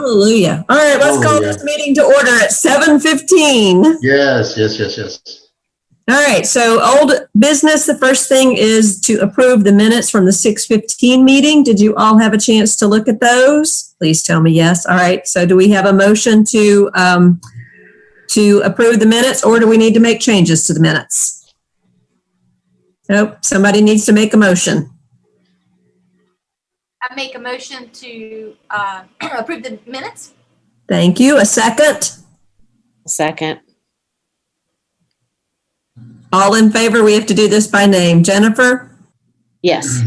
Hallelujah. All right, let's call this meeting to order at 7:15. Yes. All right, so old business, the first thing is to approve the minutes from the 6:15 meeting. Did you all have a chance to look at those? Please tell me yes. All right, so do we have a motion to approve the minutes, or do we need to make changes to the minutes? Nope, somebody needs to make a motion. I make a motion to approve the minutes. Thank you. A second? Second. All in favor? We have to do this by name. Jennifer? Yes.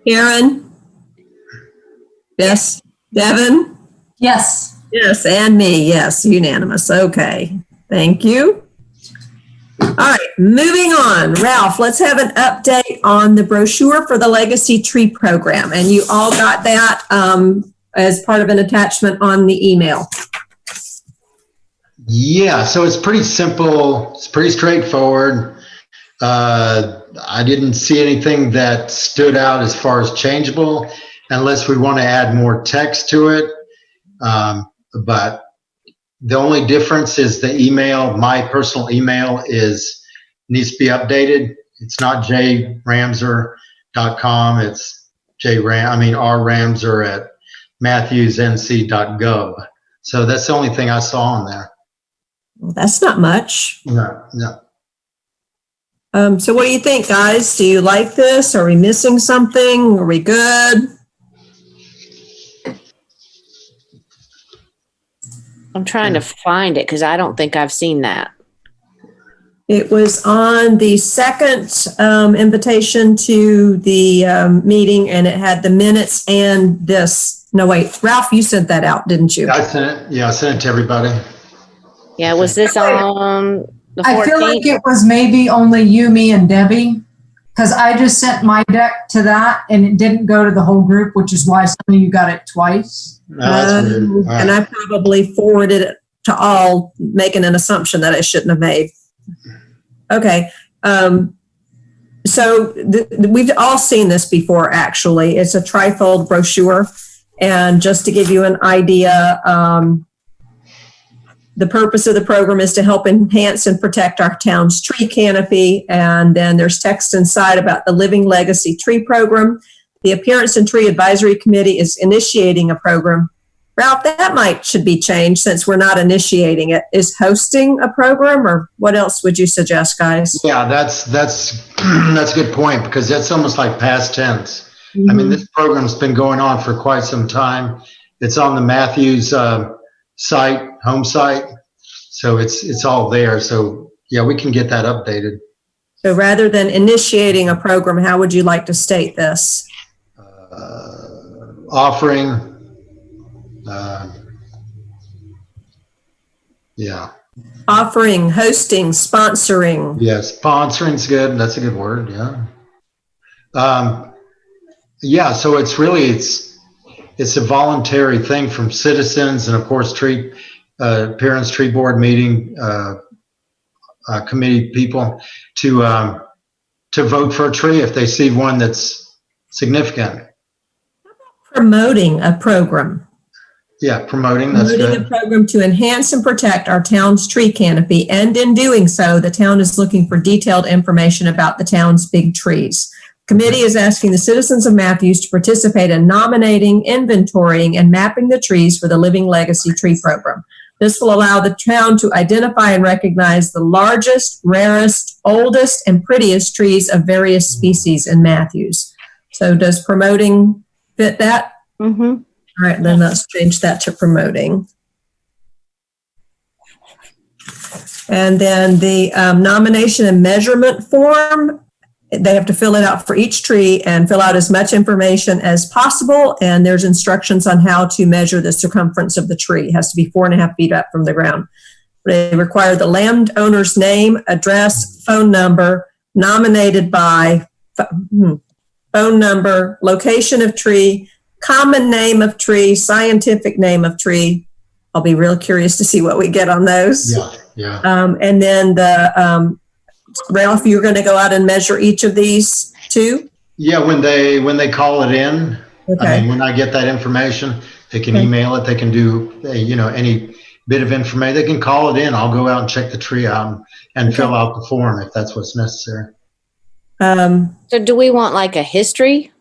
Karen? Yes. Devin? Yes. Yes, and me. Yes, unanimous. Okay. Thank you. All right, moving on. Ralph, let's have an update on the brochure for the Legacy Tree Program. And you all got that as part of an attachment on the email. Yeah, so it's pretty simple. It's pretty straightforward. I didn't see anything that stood out as far as changeable, unless we want to add more text to it. But the only difference is the email. My personal email needs to be updated. It's not jramser.com. It's rramser at matthewsnc.gov. So that's the only thing I saw on there. Well, that's not much. No. So what do you think, guys? Do you like this? Are we missing something? Are we good? I'm trying to find it because I don't think I've seen that. It was on the second invitation to the meeting, and it had the minutes and this. No, wait, Ralph, you sent that out, didn't you? I sent it to everybody. Yeah, was this on the 14th? I feel like it was maybe only you, me, and Debbie, because I just sent my deck to that and it didn't go to the whole group, which is why some of you got it twice. No, that's weird. All right. And I probably forwarded it to all, making an assumption that I shouldn't have made. Okay. So we've all seen this before, actually. It's a trifold brochure. And just to give you an idea, the purpose of the program is to help enhance and protect our town's tree canopy. And then there's text inside about the Living Legacy Tree Program. The Appearance and Tree Advisory Committee is initiating a program. Ralph, that should be changed since we're not initiating it. Is hosting a program, or what else would you suggest, guys? Yeah, that's a good point, because that's almost like past tense. Mm-hmm. I mean, this program's been going on for quite some time. It's on the Matthews site, home site, so it's all there. So yeah, we can get that updated. So rather than initiating a program, how would you like to state this? Offering, yeah. Offering, hosting, sponsoring. Yes, sponsoring's good. That's a good word. Yeah. Yeah. So it's a voluntary thing from citizens, and of course, Appearance Tree Board meeting committee people to vote for a tree if they see one that's significant. Promoting a program. Yeah, promoting. That's promoting good. A program to enhance and protect our town's tree canopy, and in doing so, the town is looking for detailed information about the town's big trees. Committee is asking the citizens of Matthews to participate in nominating, inventorying, and mapping the trees for the Living Legacy Tree Program. This will allow the town to identify and recognize the largest, rarest, oldest, and prettiest trees of various species in Matthews. So does promoting fit that? Mm-hmm. All right, then let's change that to promoting. And then the nomination and measurement form, they have to fill it out for each tree and fill out as much information as possible. And there's instructions on how to measure the circumference of the tree. It has to be 4.5 feet up from the ground. They require the landowner's name, address, phone number, nominated by, phone number, location of tree, common name of tree, scientific name of tree. I'll be real curious to see what we get on those. Yeah. And then Ralph, you're going to go out and measure each of these too? Yeah, when they call it in, Okay. I mean, when I get that information, They can Okay. email it. They can do, any bit of information. They can call it in. I'll go out and check the tree out and Okay. fill out the form if that's what's necessary. So do we want like a history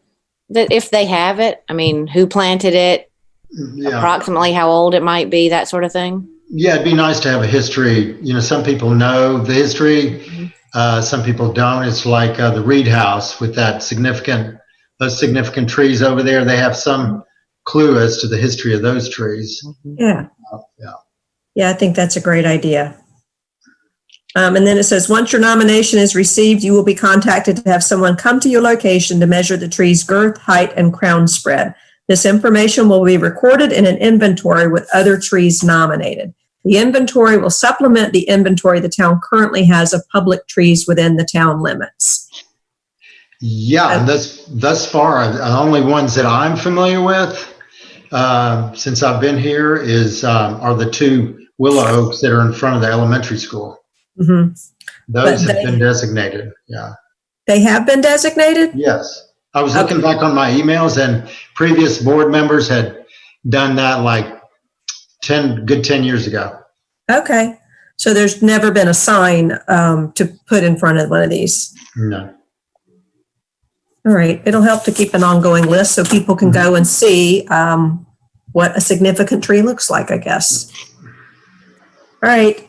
that if they have it, I mean, who planted it, Yeah. approximately how old it might be, that sort of thing? Yeah, it'd be nice to have a history. Some people know the history. Some people don't. It's like the Reed House with those significant trees over there. They have some clue as to the history of those trees. Yeah. Yeah. Yeah, I think that's a great idea. And then it says, once your nomination is received, you will be contacted to have someone come to your location to measure the tree's girth, height, and crown spread. This information will be recorded in an inventory with other trees nominated. The inventory will supplement the inventory the town currently has of public trees within the town limits. Yeah, and thus far, the only ones that I'm familiar with since I've been here are the 2 willow oaks that are in front of the elementary school. Mhm. Those But have been designated. Yeah. They have been designated? Yes. I was looking back on my emails, and previous board members had done that like 10 years ago. Okay. So there's never been a sign to put in front of one of these. No. All right. It'll help to keep an ongoing list so people can go and see what a significant tree looks like, I guess. All right.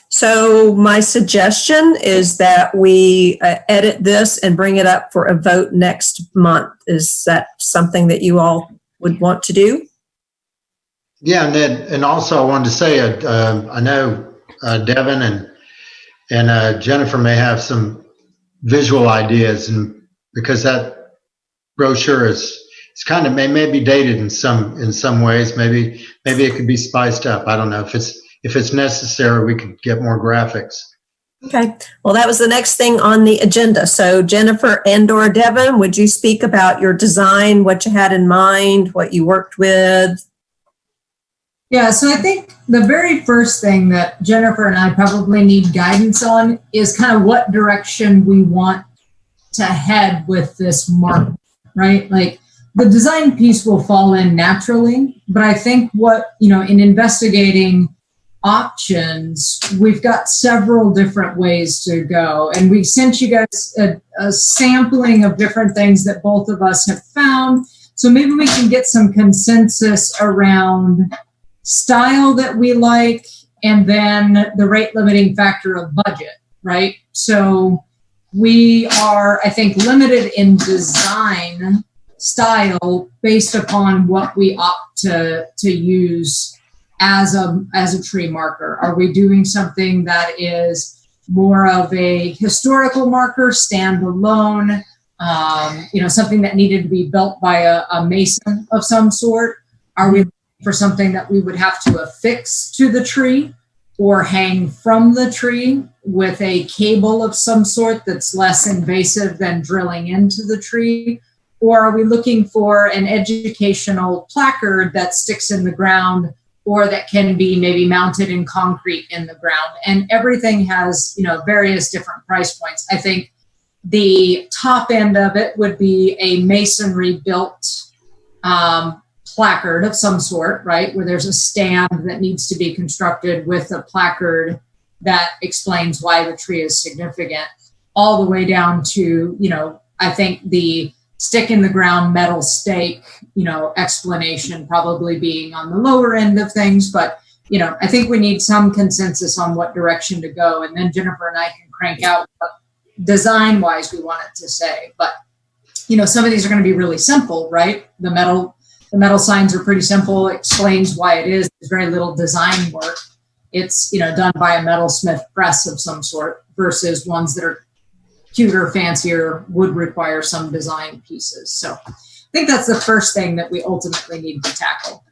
So my suggestion is that we edit this and bring it up for a vote next month. Is that something that you all would want to do? Yeah, and also I wanted to say, I know Devin and Jennifer may have some visual ideas, and because that brochure is kind of may be dated in some ways. Maybe it could be spiced up. I don't know if it's necessary. We could get more graphics. Okay. Well, that was the next thing on the agenda. So Jennifer and/or Devin, would you speak about your design, what you had in mind, what you worked with? Yeah, so I think the very first thing that Jennifer and I probably need guidance on is kind of what direction we want to head with this mark, right? Like the design piece will fall in naturally, but I think in investigating options, we've got several different ways to go. And we sent you guys a sampling of different things that both of us have found. So maybe we can get some consensus around style that we like, and then the rate limiting factor of budget, right? So we are, I think, limited in design style based upon what we opt to use as a tree marker. Are we doing something that is more of a historical marker, standalone, something that needed to be built by a mason of some sort? Are we for something that we would have to affix to the tree or hang from the tree with a cable of some sort that's less invasive than drilling into the tree? Or are we looking for an educational placard that sticks in the ground or that can be maybe mounted in concrete in the ground? And everything has, various different price points. I think the top end of it would be a masonry built placard of some sort, right? Where there's a stand that needs to be constructed with a placard that explains why the tree is significant, all the way down to, I think the stick in the ground metal stake, explanation probably being on the lower end of things. But, I think we need some consensus on what direction to go. And then Jennifer and I can crank out what design wise we want it to say. But, some of these are going to be really simple, right? The metal signs are pretty simple, explains why it is. There's very little design work. It's, done by a metalsmith press of some sort versus ones that are cuter, fancier, would require some design pieces. So I think that's the first thing that we ultimately need to tackle.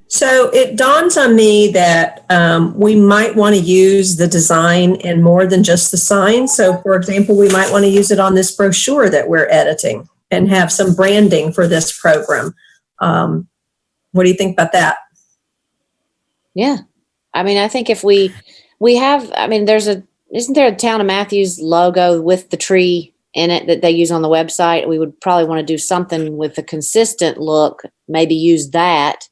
So it dawns on me that we might want to use the design in more than just the sign. So for example, we might want to use it on this brochure that we're editing and have some branding for this program. What do you think about that? Yeah. I mean, I think if we have, I mean, isn't there a Town of Matthews logo with the tree in it that they use on the website. We would probably want to do something with a consistent look, maybe use that,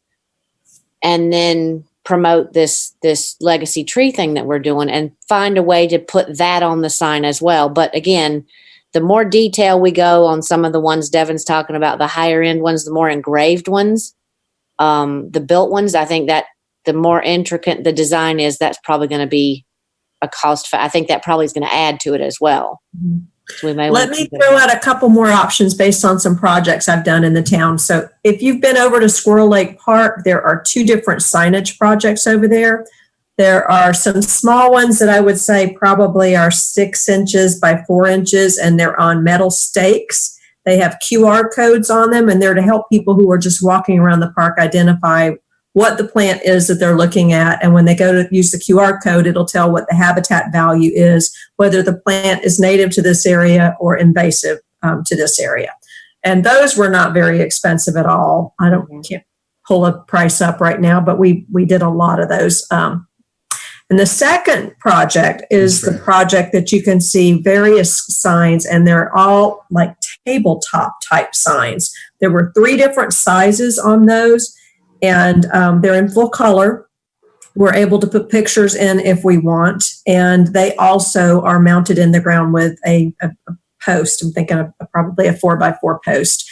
and then promote this legacy tree thing that we're doing and find a way to put that on the sign as well. But again, the more detail we go on some of the ones Devin's talking about, the higher end ones, the more engraved ones, the built ones, I think that the more intricate the design is, that's probably going to be a cost. I think that probably is going to add to it as well. So we may Let me throw out a couple more options based on some projects I've done in the town. So if you've been over to Squirrel Lake Park, there are 2 different signage projects over there. There are some small ones that I would say probably are 6 inches by 4 inches, and they're on metal stakes. They have QR codes on them, and they're to help people who are just walking around the park identify what the plant is that they're looking at. And when they go to use the QR code, it'll tell what the habitat value is, whether the plant is native to this area or invasive to this area. And those were not very expensive at all. Can't pull a price up right now, but we did a lot of those. And the second project is the project that you can see various signs, and they're all like tabletop type signs. There were 3 different sizes on those, and they're in full color. We're able to put pictures in if we want, and they also are mounted in the ground with a post. I'm thinking of probably a 4x4 post.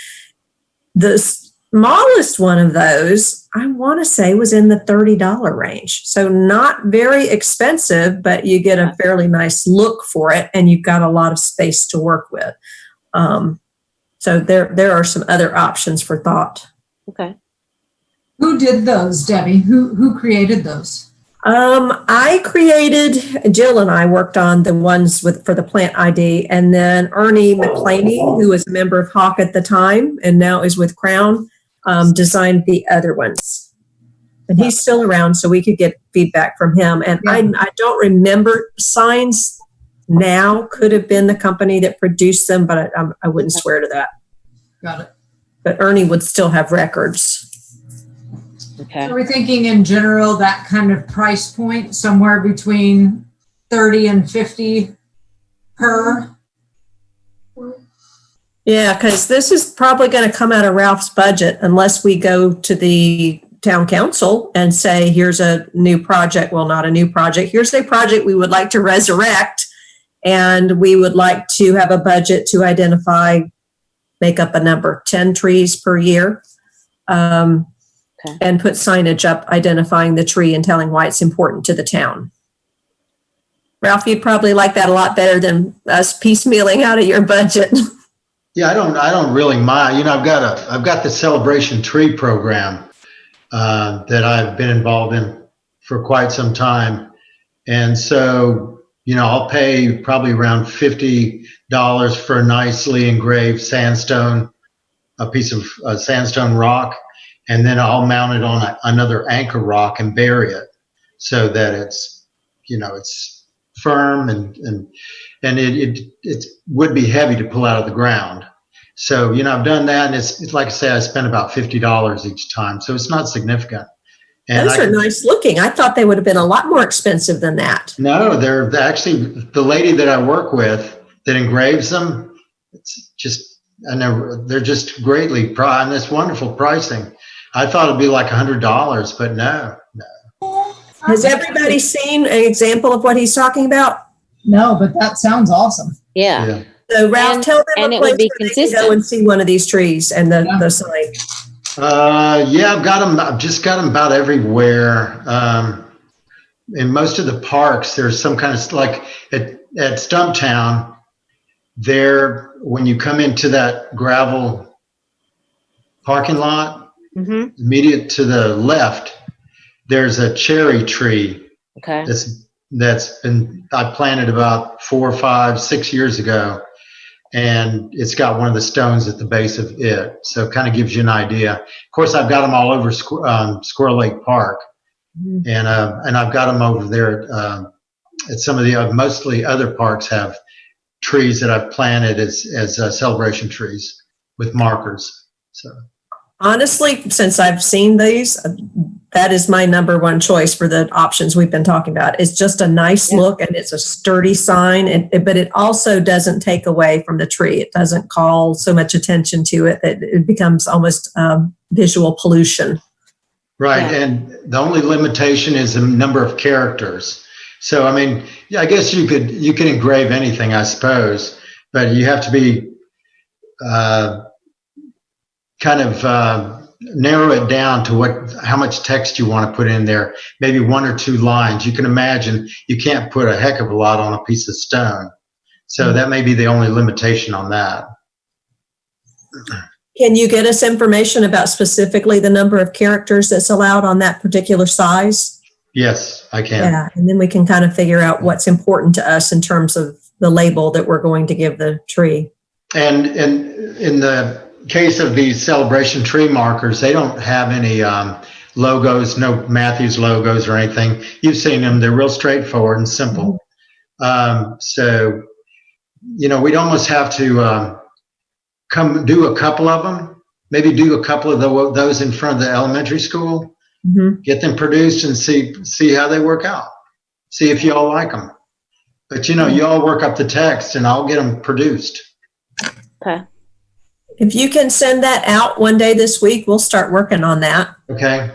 The smallest one of those, I want to say, was in the $30 range. So not very expensive, but you get a fairly nice look for it, and you've got a lot of space to work with. So there are some other options for thought. Okay. Who did those, Debbie? Who created those? Jill and I worked on the ones for the plant ID, and then Ernie McClaney, who was a member of Hawk at the time and now is with Crown, designed the other ones. And he's still around, so we could get feedback from him. And I don't remember signs now. Could have been the company that produced them, but I wouldn't swear to that. Got it. But Ernie would still have records. Okay. So we're thinking in general that kind of price point, somewhere between 30 and 50 per. Yeah, because this is probably going to come out of Ralph's budget unless we go to the town council and say, here's a new project. Well, not a new project. Here's a project we would like to resurrect, and we would like to have a budget to identify, make up a number, 10 trees per year. And put signage up identifying the tree and telling why it's important to the town. Ralph, you'd probably like that a lot better than us piecemealing out of your budget. Yeah, I don't really mind. You know, I've got the celebration tree program that I've been involved in for quite some time. And so, you know, I'll pay probably around $50 for a nicely engraved sandstone, a piece of sandstone rock. And then I'll mount it on another anchor rock and bury it so that it's, you know, it's firm and it would be heavy to pull out of the ground. So, you know, I've done that, and it's like I say, I spend about $50 each time. So it's not significant. And those are nice looking. I thought they would have been a lot more expensive than that. No, they're actually, the lady that I work with that engraves them, it's just, they're just greatly priced, and it's wonderful pricing. I thought it'd be like $100, but no. Has everybody seen an example of what he's talking about? No, but that sounds awesome. Yeah. So Ralph, tell them a place would be where they can go and see one of these trees and the sign. Yeah, I've got them. I've just got them about everywhere. In most of the parks, there's some kind of, like at Stumptown, there, when you come into that gravel parking lot, immediate to the left, there's a cherry tree. Okay. That's been, I planted about 4, 5, 6 years ago, and it's got one of the stones at the base of it. So it kind of gives you an idea. Of course, I've got them all over Squirrel Lake Park, and I've got them over there at some of the mostly other parks have trees that I've planted as celebration trees with markers. So. Honestly, since I've seen these, that is my number one choice for the options we've been talking about. It's just a nice look and it's a sturdy sign, but it also doesn't take away from the tree. It doesn't call so much attention to it that it becomes almost visual pollution. Right, Yeah. and the only limitation is the number of characters. So, I mean, yeah, I guess you can engrave anything, I suppose, but you have to be narrow it down to how much text you want to put in there. Maybe 1 or 2 lines. You can imagine you can't put a heck of a lot on a piece of stone. So that may be the only limitation on that. Can you get us information about specifically the number of characters that's allowed on that particular size? Yes, I can. Yeah, and then we can kind of figure out what's important to us in terms of the label that we're going to give the tree. And in the case of these celebration tree markers, they don't have any logos, no Matthews logos or anything. You've seen them. They're real straightforward and simple. So, we'd almost have to come do a couple of them, maybe do a couple of those in front of the elementary school, get them produced and see how they work out. See if you all like them. But, you all work up the text and I'll get them produced. Okay. If you can send that out one day this week, we'll start working on that. Okay.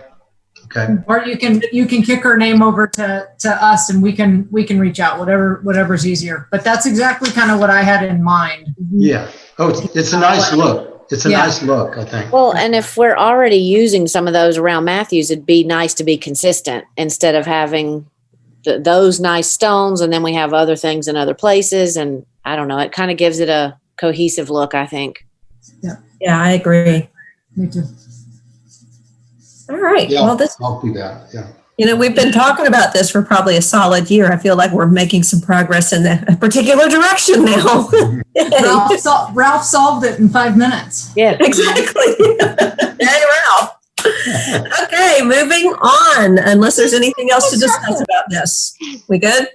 Or you can kick her name over to us and we can reach out, whatever's easier. But that's exactly kind of what I had in mind. Yeah. Oh, it's a nice look. It's a nice look, I think. Well, and if we're already using some of those around Matthews, it'd be nice to be consistent instead of having those nice stones and then we have other things in other places. And I don't know, it kind of gives it a cohesive look, I think. Yeah, I agree. Me too. All right. Yeah, Well, I'll do that. Yeah. we've been talking about this for probably a solid year. I feel like we're making some progress in a particular direction now. Ralph solved it in 5 minutes. Yeah. Exactly. Hey, Ralph. Okay, moving on. Unless there's anything else to discuss about this. We good?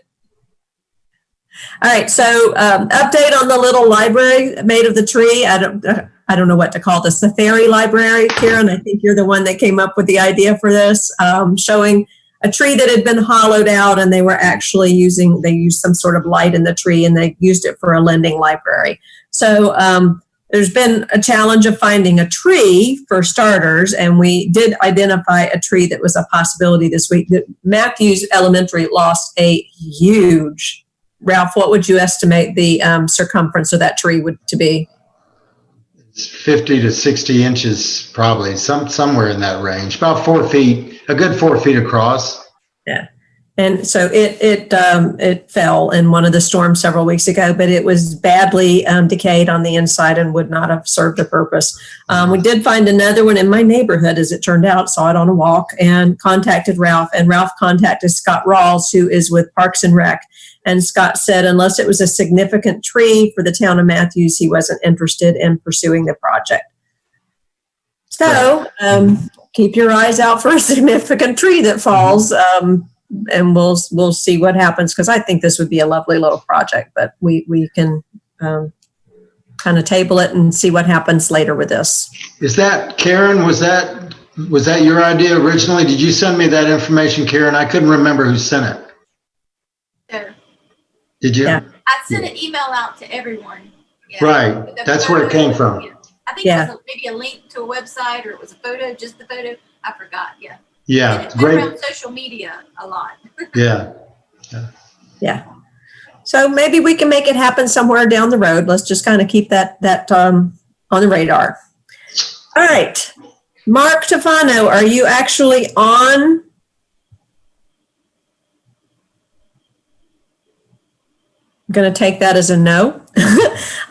All right, so update on the little library made of the tree. I don't know what to call this, the fairy library. Karen, I think you're the one that came up with the idea for this, showing a tree that had been hollowed out and they were actually they used some sort of light in the tree and they used it for a lending library. So there's been a challenge of finding a tree for starters, and we did identify a tree that was a possibility this week. Matthews Elementary lost a huge, Ralph, what would you estimate the circumference of that tree to be? It's 50 to 60 inches, probably somewhere in that range, about 4 feet, a good 4 feet across. Yeah. And so it fell in one of the storms several weeks ago, but it was badly decayed on the inside and would not have served a purpose. We did find another one in my neighborhood, as it turned out, saw it on a walk and contacted Ralph, and Ralph contacted Scott Rawls, who is with Parks and Rec. And Scott said, unless it was a significant tree for the town of Matthews, he wasn't interested in pursuing the project. So keep your eyes out for a significant tree that falls. And we'll see what happens, because I think this would be a lovely little project, but we can kind of table it and see what happens later with this. Is that, Karen, was that your idea originally? Did you send me that information, Karen? I couldn't remember who sent it. So Did you? Yeah. I sent an email out to everyone. Yeah. Right. That's where it came from. I think it was maybe a link to a website, or it was a photo, just the photo. I forgot. Yeah. Yeah. And it's been Great. around social media a lot. Yeah. Yeah. So maybe we can make it happen somewhere down the road. Let's just kind of keep that on the radar. All right. Mark Tofano, are you actually on? I'm going to take that as a no.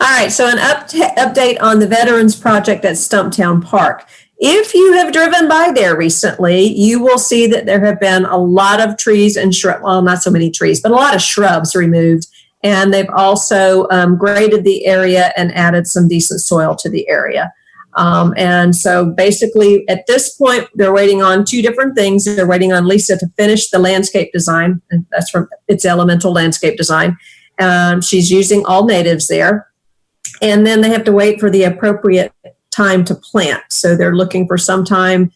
All right. So an update on the Veterans Project at Stumptown Park. If you have driven by there recently, you will see that there have been a lot of trees and shrubs, well, not so many trees, but a lot of shrubs removed. And they've also graded the area and added some decent soil to the area. And so basically at this point, they're waiting on 2 different things. They're waiting on Lisa to finish the landscape design. And that's from It's Elemental Landscape Design. She's using all natives there. And then they have to wait for the appropriate time to plant. So they're looking for sometime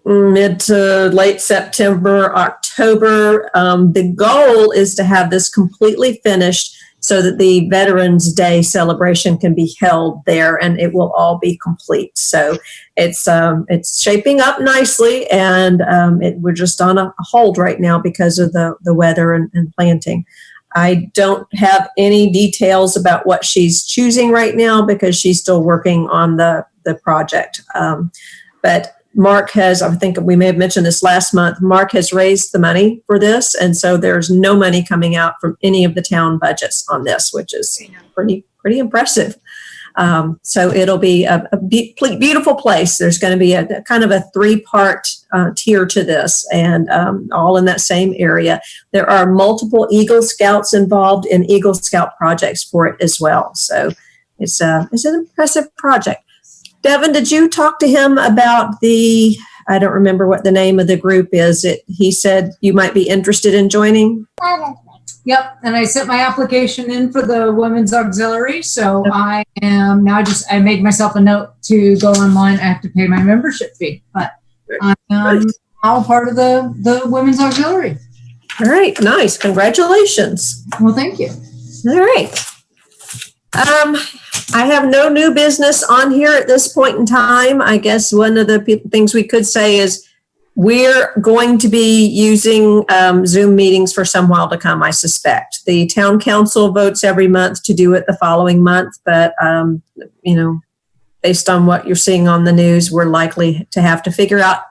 mid to late September, October. The goal is to have this completely finished so that the Veterans Day celebration can be held there, and it will all be complete. So it's shaping up nicely, and we're just on a hold right now because of the weather and planting. I don't have any details about what she's choosing right now because she's still working on the project. But Mark has, I think we may have mentioned this last month, Mark has raised the money for this. And so there's no money coming out from any of the town budgets on this, which is pretty impressive. So it'll be a beautiful place. There's going to be a kind of a 3-part tier to this, and all in that same area. There are multiple Eagle Scouts involved in Eagle Scout projects for it as well. So it's an impressive project. Devin, did you talk to him about I don't remember what the name of the group is. He said you might be interested in joining? Yep, and I sent my application in for the Women's Auxiliary, so I am now I made myself a note to go online. I have to pay my membership fee, but I am now part of the Women's Auxiliary. All right, nice. Congratulations. Well, thank you. All right. I have no new business on here at this point in time. I guess one of the things we could say is we're going to be using Zoom meetings for some while to come, I suspect. The town council votes every month to do it the following month, but, based on what you're seeing on the news, we're likely to have to figure out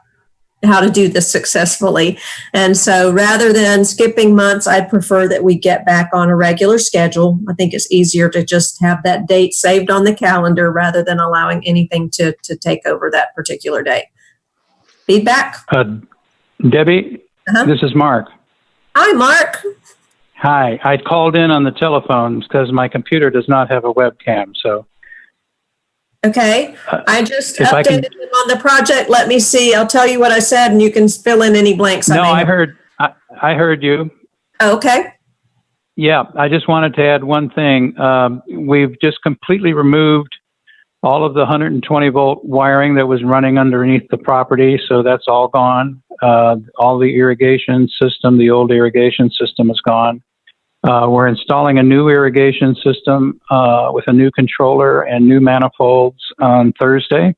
how to do this successfully. And so rather than skipping months, I'd prefer that we get back on a regular schedule. I think it's easier to just have that date saved on the calendar rather than allowing anything to take over that particular day. Feedback? Debbie, This is Mark. Hi, Mark. Hi. I called in on the telephone because my computer does not have a webcam. So. Okay. I just updated him on the project. Let me see. I'll tell you what I said, and you can fill in any blanks. I heard you. Okay. Yeah. I just wanted to add one thing. We've just completely removed all of the 120 volt wiring that was running underneath the property. So that's all gone. All the irrigation system, the old irrigation system is gone. We're installing a new irrigation system with a new controller and new manifolds on Thursday.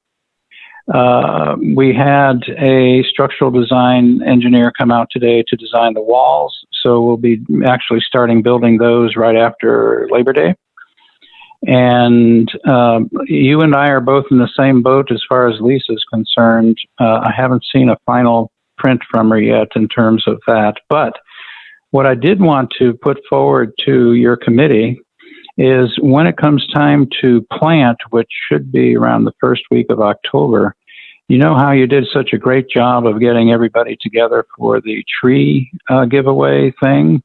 We had a structural design engineer come out today to design the walls. So we'll be actually starting building those right after Labor Day. And you and I are both in the same boat as far as Lisa's concerned. I haven't seen a final print from her yet in terms of that. But what I did want to put forward to your committee is when it comes time to plant, which should be around the first week of October, you know how you did such a great job of getting everybody together for the tree giveaway thing?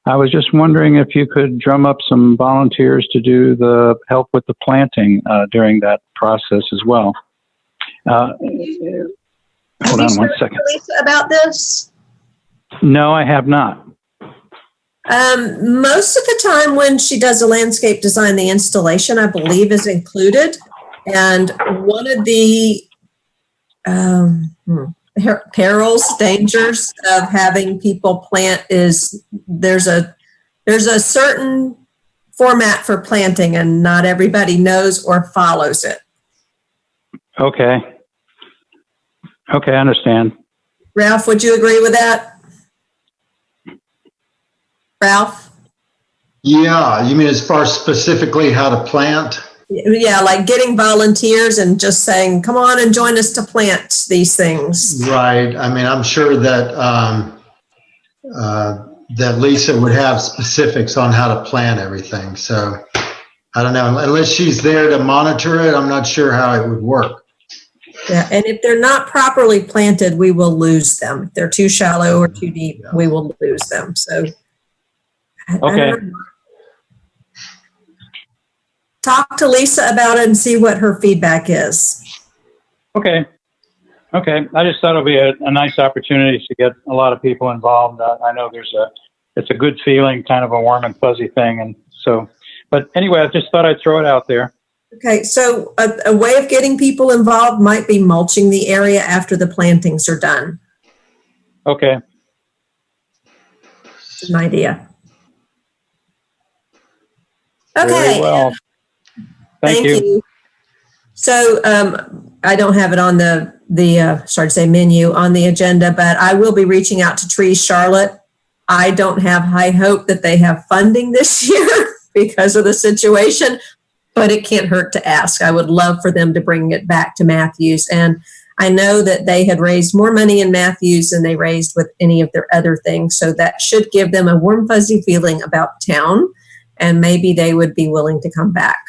I was just wondering if you could drum up some volunteers to do the help with the planting during that process as well. Hold on one second. Lisa, about this? No, I have not. Most of the time when she does a landscape design, the installation, I believe, is included. And one of the perils, dangers of having people plant is there's a certain format for planting and not everybody knows or follows it. Okay, I understand. Ralph, would you agree with that? Ralph? Yeah, you mean as far as specifically how to plant? Yeah, like getting volunteers and just saying, come on and join us to plant these things. Right. I mean, I'm sure that that Lisa would have specifics on how to plant everything. So I don't know, unless she's there to monitor it, I'm not sure how it would work. Yeah, and if they're not properly planted, we will lose them. If they're too shallow or too deep, we will lose them. So okay. Talk to Lisa about it and see what her feedback is. Okay. I just thought it would be a nice opportunity to get a lot of people involved. I know it's a good feeling, kind of a warm and fuzzy thing. And so, but anyway, I just thought I'd throw it out there. Okay, so a way of getting people involved might be mulching the area after the plantings are done. Okay. It's an idea. Very Okay, well. Thank you. So I don't have it on the menu on the agenda, but I will be reaching out to Trees Charlotte. I don't have high hope that they have funding this year because of the situation, but it can't hurt to ask. I would love for them to bring it back to Matthews. And I know that they had raised more money in Matthews than they raised with any of their other things. So that should give them a warm, fuzzy feeling about town. And maybe they would be willing to come back.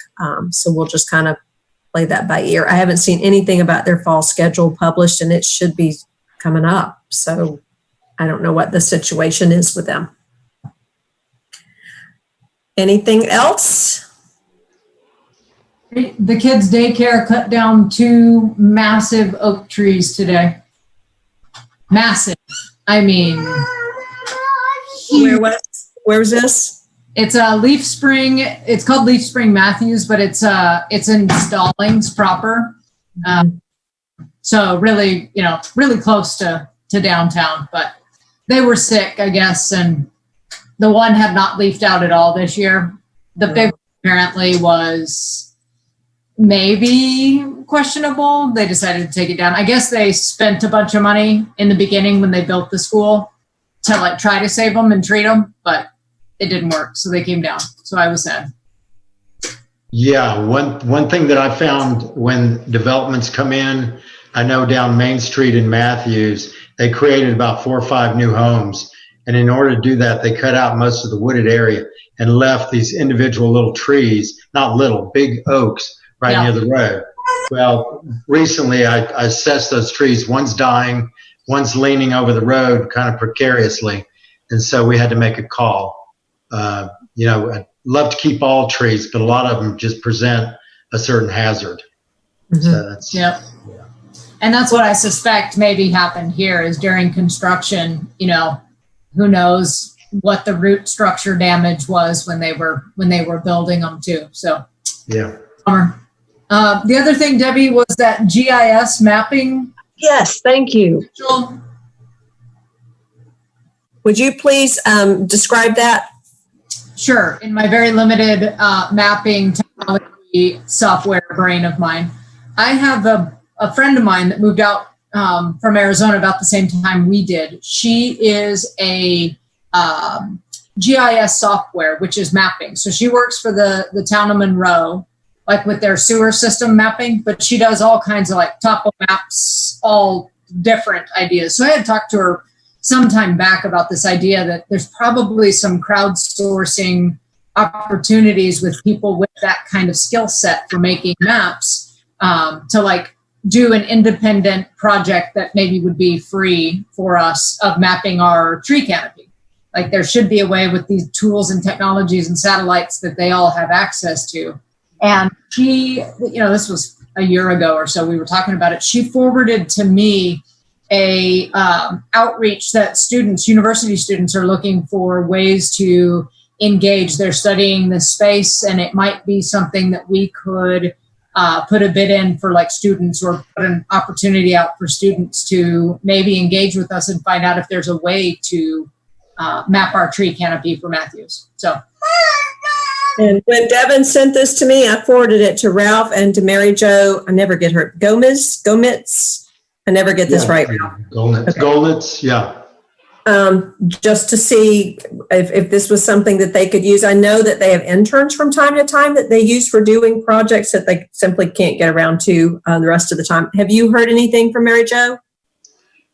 So we'll just kind of play that by ear. I haven't seen anything about their fall schedule published, and it should be coming up. So I don't know what the situation is with them. Anything else? The kids' daycare cut down 2 massive oak trees today. Massive. I mean, Where was this? it's a Leaf Spring. It's called Leaf Spring Matthews, but it's in Stallings proper. So really, really close to downtown, but they were sick, I guess. And the one had not leafed out at all this year. The big apparently was maybe questionable. They decided to take it down. I guess they spent a bunch of money in the beginning when they built the school to try to save them and treat them, but it didn't work. So they came down. So I was sad. Yeah, one thing that I found when developments come in, I know down Main Street in Matthews, they created about 4 or 5 new homes. And in order to do that, they cut out most of the wooded area and left these individual little trees, not little, big oaks right near the road. Well, recently I assessed those trees. One's dying, one's leaning over the road kind of precariously. And so we had to make a call. I'd love to keep all trees, but a lot of them just present a certain hazard. Mm-hmm. So that's, And that's what I suspect maybe happened here is during construction, who knows what the root structure damage was when they were building them too. So yeah. The other thing, Debbie, was that GIS mapping. Yes, thank you. Would you please describe that? Sure. In my very limited mapping technology software brain of mine, I have a friend of mine that moved out from Arizona about the same time we did. She is a GIS software, which is mapping. So she works for the town of Monroe, with their sewer system mapping, but she does all kinds of topo maps, all different ideas. So I had talked to her some time back about this idea that there's probably some crowdsourcing opportunities with people with that kind of skill set for making maps to do an independent project that maybe would be free for us of mapping our tree canopy. There should be a way with these tools and technologies and satellites that they all have access to. And she, this was a year ago or so, we were talking about it. She forwarded to me a outreach that university students are looking for ways to engage. They're studying this space, and it might be something that we could put a bid in for students, or put an opportunity out for students to maybe engage with us and find out if there's a way to map our tree canopy for Matthews. So. And when Devin sent this to me, I forwarded it to Ralph and to Mary Jo. I never get her. Gomitz. I never get this right. Golnitz, yeah. Just to see if this was something that they could use. I know that they have interns from time to time that they use for doing projects that they simply can't get around to the rest of the time. Have you heard anything from Mary Jo?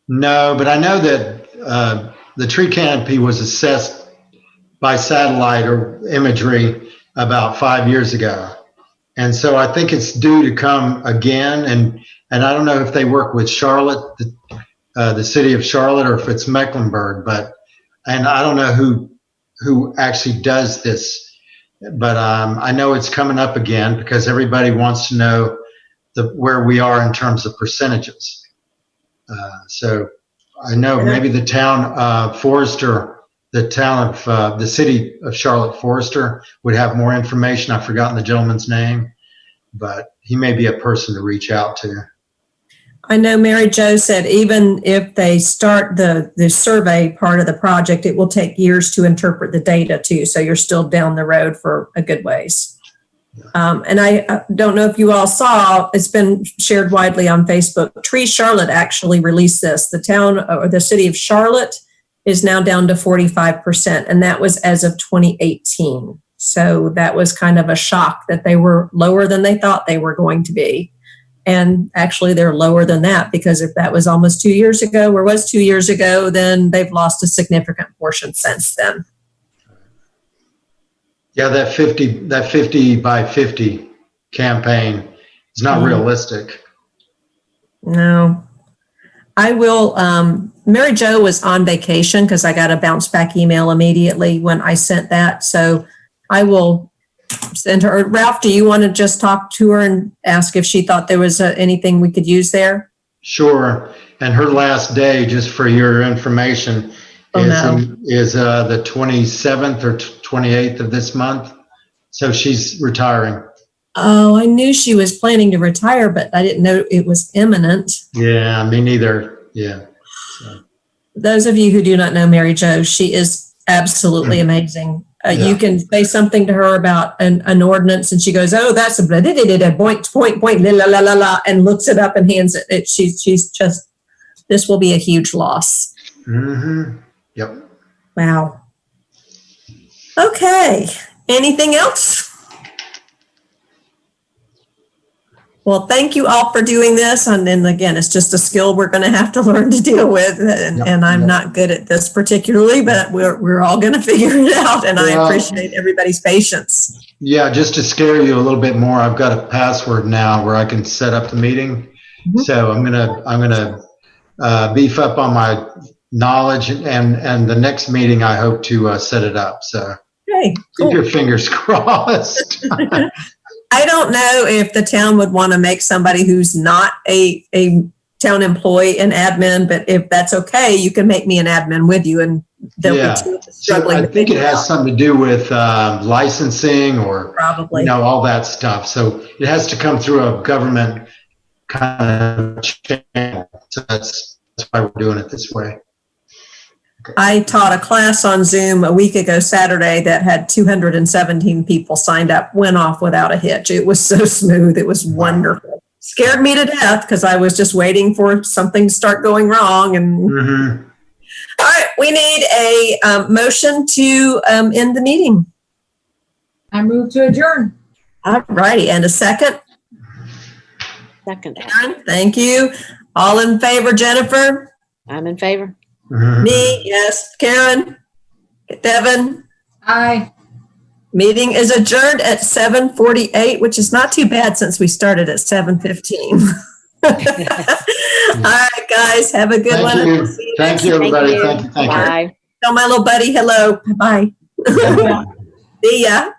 No, but I know that the tree canopy was assessed by satellite or imagery about 5 years ago. And so I think it's due to come again. And I don't know if they work with Charlotte, the city of Charlotte, or if it's Mecklenburg, and I don't know who actually does this, but I know it's coming up again because everybody wants to know where we are in terms of percentages. So I know maybe the town Forester, the city of Charlotte Forester would have more information. I've forgotten the gentleman's name, but he may be a person to reach out to. I know Mary Jo said even if they start the survey part of the project, it will take years to interpret the data too. So you're still down the road for a good ways. And I don't know if you all saw, it's been shared widely on Facebook. Tree Charlotte actually released this. The town or the city of Charlotte is now down to 45%, and that was as of 2018. So that was kind of a shock that they were lower than they thought they were going to be. And actually they're lower than that, because if that was almost 2 years ago, or was 2 years ago, then they've lost a significant portion since then. Yeah, that 50 by 50 campaign is not realistic. No. I will, Mary Jo was on vacation because I got a bounce back email immediately when I sent that. So I will send her. Ralph, do you want to just talk to her and ask if she thought there was anything we could use there? Sure. And her last day, just for your information, is the 27th or 28th of this month. So she's retiring. Oh, I knew she was planning to retire, but I didn't know it was imminent. Yeah, me neither. Yeah. So. Those of you who do not know Mary Jo, she is absolutely amazing. You can say something to her about an ordinance and she goes, oh, that's a blah, blah, blah, blah, point, la, la, la, la, and looks it up and hands it. She's just, this will be a huge loss. Mm-hmm. Yep. Wow. Okay. Anything else? Well, thank you all for doing this. And then again, it's just a skill we're going to have to learn to deal with. And I'm not good at this particularly, but we're all going to figure it out. And I appreciate everybody's patience. Yeah, just to scare you a little bit more, I've got a password now where I can set up the meeting. Mm-hmm. So I'm gonna beef up on my knowledge, and the next meeting I hope to set it up. So keep your fingers crossed. I don't know if the town would want to make somebody who's not a town employee an admin, but if that's okay, you can make me an admin with you, and they'll be struggling. So I think it has something to do with licensing or probably all that stuff. So it has to come through a government kind of channel. So that's why we're doing it this way. I taught a class on Zoom a week ago Saturday that had 217 people signed up, went off without a hitch. It was so smooth. It was wonderful. Scared me to death because I was just waiting for something to start going wrong. And All right, we need a motion to end the meeting. I move to adjourn. All righty, and a second? Second. Karen, thank you. All in favor, Jennifer? I'm in favor. Me, yes. Karen? Devin? Aye. Meeting is adjourned at 7:48, which is not too bad since we started at 7:15. All right, guys, have a good one. You. Thank you, everybody. Thank you. Bye. Tell my little buddy hello. Bye. See ya.